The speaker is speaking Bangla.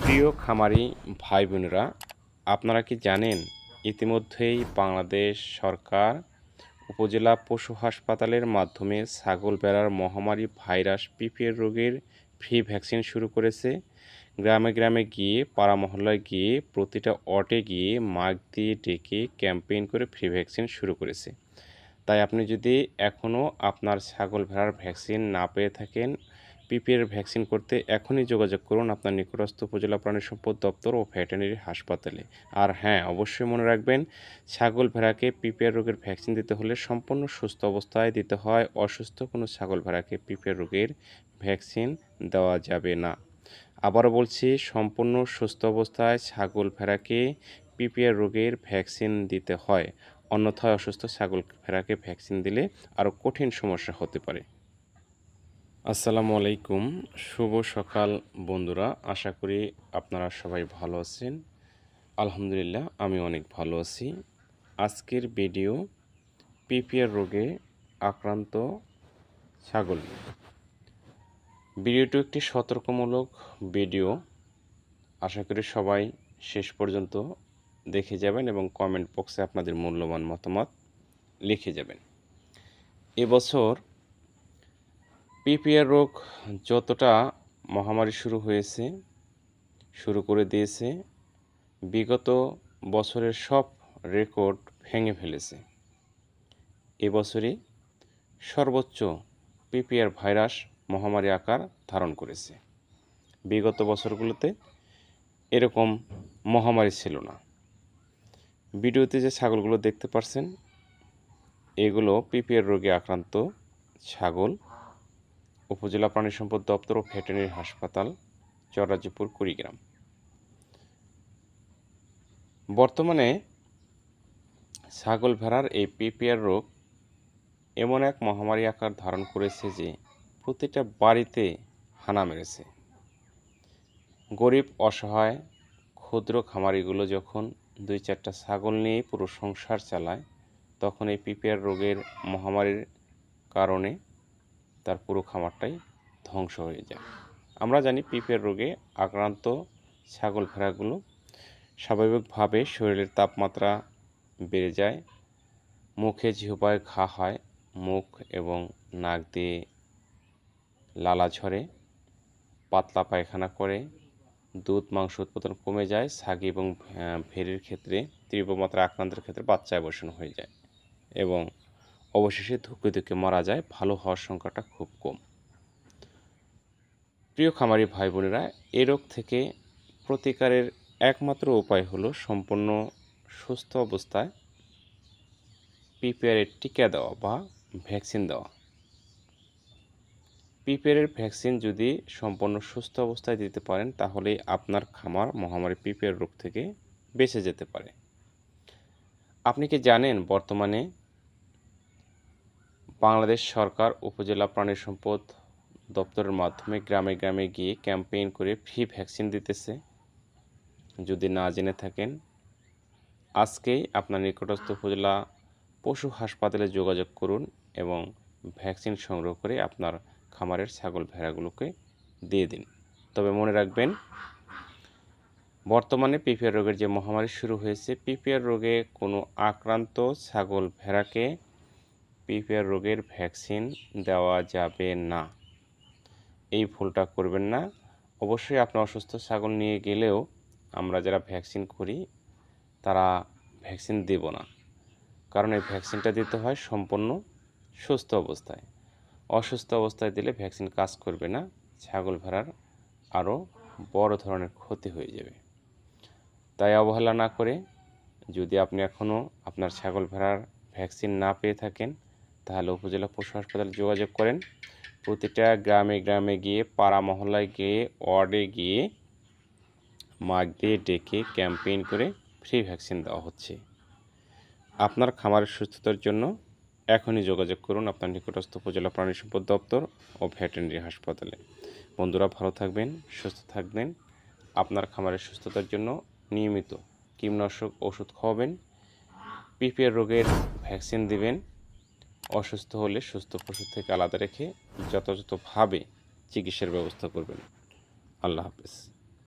প্রিয় খামারি ভাই বোনেরা, আপনারা কি জানেন ইতিমধ্যেই বাংলাদেশ সরকার উপজেলা পশু হাসপাতালের মাধ্যমে ছাগল ভেড়ার মহামারী ভাইরাস পিপিআর রোগের ফ্রি ভ্যাকসিন শুরু করেছে। গ্রামে গ্রামে গিয়ে, পাড়া মহল্লায় গিয়ে, প্রতিটা ওয়ার্ডে গিয়ে মাইক দিয়ে ডেকে ক্যাম্পেইন করে ফ্রি ভ্যাকসিন শুরু করেছে। তাই আপনি যদি এখনও আপনার ছাগল ভেড়ার ভ্যাকসিন না পেয়ে থাকেন, পিপিআর ভ্যাকসিন করতে এখনই যোগাযোগ করুন আপনার নিকটস্থ উপজেলা প্রাণী সম্পদ দপ্তর ও ভেটেরিনারি হাসপাতালে। আর হ্যাঁ, অবশ্যই মনে রাখবেন, ছাগল ভেড়াকে পিপিআর রোগের ভ্যাকসিন দিতে হলে সম্পূর্ণ সুস্থ অবস্থায় দিতে হয়। অসুস্থ কোনো ছাগল ভেড়াকে পিপিআর রোগের ভ্যাকসিন দেওয়া যাবে না। আবারও বলছি, সম্পূর্ণ সুস্থ অবস্থায় ছাগল ভেড়াকে পিপিআর রোগের ভ্যাকসিন দিতে হয়, অন্যথায় অসুস্থ ছাগল ভেড়াকে ভ্যাকসিন দিলে আরও কঠিন সমস্যা হতে পারে। আসসালামু আলাইকুম, শুভ সকাল বন্ধুরা। আশা করি আপনারা সবাই ভালো আছেন। আলহামদুলিল্লাহ, আমি অনেক ভালো আছি। আজকের ভিডিও পিপিআর রোগে আক্রান্ত ছাগল। ভিডিওটি একটি সতর্কমূলক ভিডিও। আশা করি সবাই শেষ পর্যন্ত দেখে যাবেন এবং কমেন্ট বক্সে আপনাদের মূল্যবান মতামত লিখে যাবেন। এবছর পিপিআর রোগ যতটা মহামারী শুরু করে দিয়েছে, বিগত বছরের সব রেকর্ড ভেঙে ফেলেছে। এবছরই সর্বোচ্চ পিপিআর ভাইরাস মহামারী আকার ধারণ করেছে। বিগত বছরগুলোতে এরকম মহামারী ছিল না। ভিডিওতে যে ছাগলগুলো দেখতে পাচ্ছেন, এগুলো পিপিআর রোগে আক্রান্ত ছাগল। উপজেলা প্রাণী সম্পদ দপ্তর ও ভেটেরিনারি হাসপাতাল, চররাজিপুর, কুড়িগ্রাম। বর্তমানে ছাগল ভেড়ার এই পিপিআর রোগ এমন এক মহামারী আকার ধারণ করেছে যে প্রতিটা বাড়িতে হানা মেরেছে। গরিব অসহায় ক্ষুদ্র খামারিগুলো যখন 2-4টা ছাগল নিয়ে পুরো সংসার চালায়, তখন এই পিপিআর রোগের মহামারীর কারণে তার পুরো খামারটাই ধ্বংস হয়ে যায়। আমরা জানি পিপিআর রোগে আক্রান্ত ছাগল ভেড়াগুলো স্বাভাবিকভাবে শরীরের তাপমাত্রা বেড়ে যায়, মুখে জিহ্বায় ঘা হয়, মুখ এবং নাক দিয়ে লালা ঝরে, পাতলা পায়খানা করে, দুধ মাংস উৎপাদন কমে যায়, ছাগি এবং ভেড়ির ক্ষেত্রে, তীব্র মাত্রা আক্রান্তের ক্ষেত্রে বাচ্চায় বসানো হয়ে যায় এবং অবশেষে ধুকে ধুকে মারা যায়। ভালো হওয়ার সংখ্যাটা খুব কম। প্রিয় খামারি ভাই বোনেরা, এ রোগ থেকে প্রতিকারের একমাত্র উপায় হলো সম্পূর্ণ সুস্থ অবস্থায় পিপিআরের টিকা দেওয়া বা ভ্যাকসিন দেওয়া। পিপিআরের ভ্যাকসিন যদি সম্পূর্ণ সুস্থ অবস্থায় দিতে পারেন, তাহলেই আপনার খামার মহামারী পিপিআর রোগ থেকে বেঁচে যেতে পারে। আপনি কি জানেন, বর্তমানে বাংলাদেশ সরকার উপজেলা প্রাণী সম্পদ দপ্তরের মাধ্যমে গ্রামে গ্রামে গিয়ে ক্যাম্পেইন করে ফ্রি ভ্যাকসিন দিতেছে? যদি না জেনে থাকেন, আজকেই আপনার নিকটস্থ উপজেলা পশু হাসপাতালে যোগাযোগ করুন এবং ভ্যাকসিন সংগ্রহ করে আপনার খামারের ছাগল ভেড়াগুলোকে দিয়ে দিন। তবে মনে রাখবেন, বর্তমানে পিপিআর রোগের যে মহামারী শুরু হয়েছে, পিপিআর রোগে কোনো আক্রান্ত ছাগল ভেড়াকে পিপিআর রোগের ভ্যাকসিন দেওয়া যাবে না। এই ভুলটা করবেন না। অবশ্যই আপনার অসুস্থ ছাগল নিয়ে গেলেও আমরা যারা ভ্যাকসিন করি তারা ভ্যাকসিন দেব না, কারণ এই ভ্যাকসিনটা দিতে হয় সম্পূর্ণ সুস্থ অবস্থায়। অসুস্থ অবস্থায় দিলে ভ্যাকসিন কাজ করবে না, ছাগল ভেড়ার আরও বড় ধরনের ক্ষতি হয়ে যাবে। তাই অবহেলা না করে, যদি আপনি এখনও আপনার ছাগল ভেড়ার ভ্যাকসিন না পেয়ে থাকেন, তাহলে উপজেলা পশু হাসপাতালে যোগাযোগ করেন। প্রতিটা গ্রামে গ্রামে গিয়ে, পাড়া মহল্লায় গিয়ে, ওয়ার্ডে গিয়ে মাইক দিয়ে ডেকে ক্যাম্পেইন করে ফ্রি ভ্যাকসিন দেওয়া হচ্ছে। আপনার খামারের সুস্থতার জন্য এখনই যোগাযোগ করুন আপনার নিকটস্থ উপজেলা প্রাণী সম্পদ দপ্তর ও ভেটেরিনারি হাসপাতালে। বন্ধুরা, ভালো থাকবেন, সুস্থ থাকবেন। আপনার খামারের সুস্থতার জন্য নিয়মিত কীটনাশক ওষুধ খাওয়াবেন, পিপিআর রোগের ভ্যাকসিন দিবেন। অসুস্থ হলে সুস্থ পশু থেকে আলাদা রেখে যথাযথভাবে চিকিৎসার ব্যবস্থা করবেন। আল্লাহ হাফেজ।